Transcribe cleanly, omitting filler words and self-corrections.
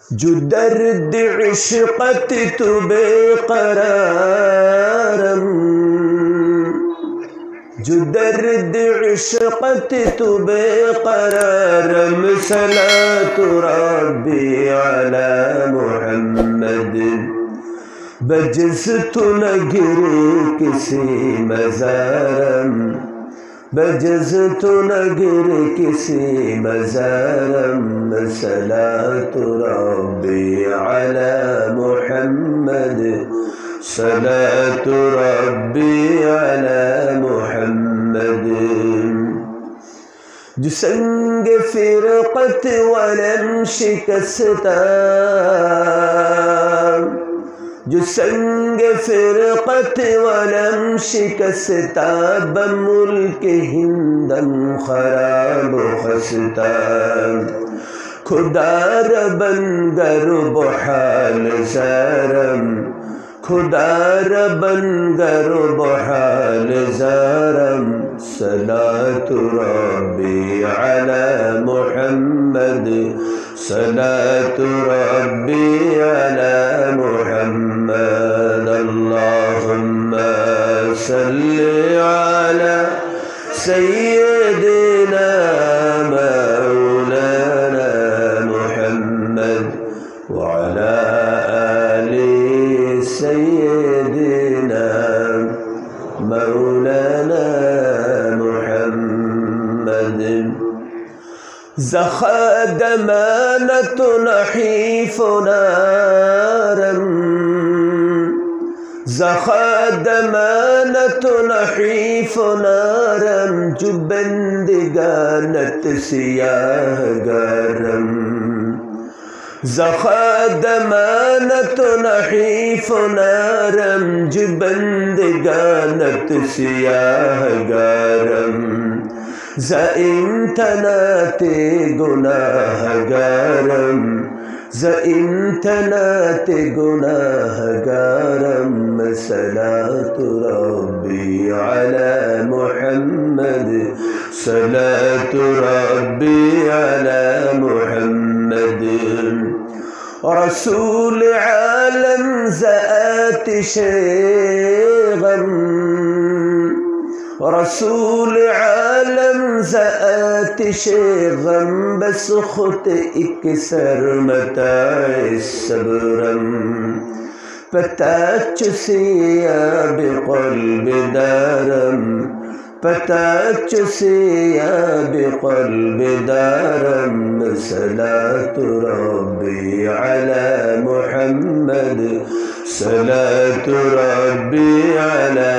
जो दर्द इश्क़त तु बेक़रारम, जो दर्द इश्क़त तु बेक़रारम, सलातु रब्बी अला मुहम्मद, बजज़्तु न गिरे किसी मज़ारम, बजज़्तु न गिरे किसी मज़ारम, सलातु रब्बी अला मुहम्मद, सलातु रब्बी अला मुहम्मद। जो संग फ़िरक़त वलम शिकस्ता, जो संग फ़िरक़त वलम शिकस्ता, बमुल्क हिंदम ख़राब खस्ता, खुदा रबन गरुब हाल ज़ारम, खुदा रबन गरुब हाल ज़ारम, सलातु रब्बी अला मुहम्मद, सलातु रब्बी अला मुहम्मद। अल्लाहुम्मा सल्लि अला सय्यिदिना मौलाना मुहम्मद व अला आलि सय्यिदिना मौलाना मुहम्मद। ज़ख़द मानत नहीफ़ नारम, ज़ख़द मानत नहीफ़ नारम, जो बंदगानत सियाह गरम, ज़ख़द मानत नहीफ़ नारम, जो बंदगानत सियाह गरम, ज़इन तनाते गुनाहगारम, ज़इन तनाते गुनाहगारम, सलातु रब्बी अला मुहम्मद, सलातु रब्बी अला मुहम्मद। रसूल आलम ज़ातिशे गम, रसूल आलम ज़ातिशे गम, बस खुद एक सरमताए सब्रम, पता चुसिया बिक़ल्ब दारम, पता चुसिया बिक़ल्ब दारम, सलातु रब्बी अला मुहम्मद, सलातु रब्बी अला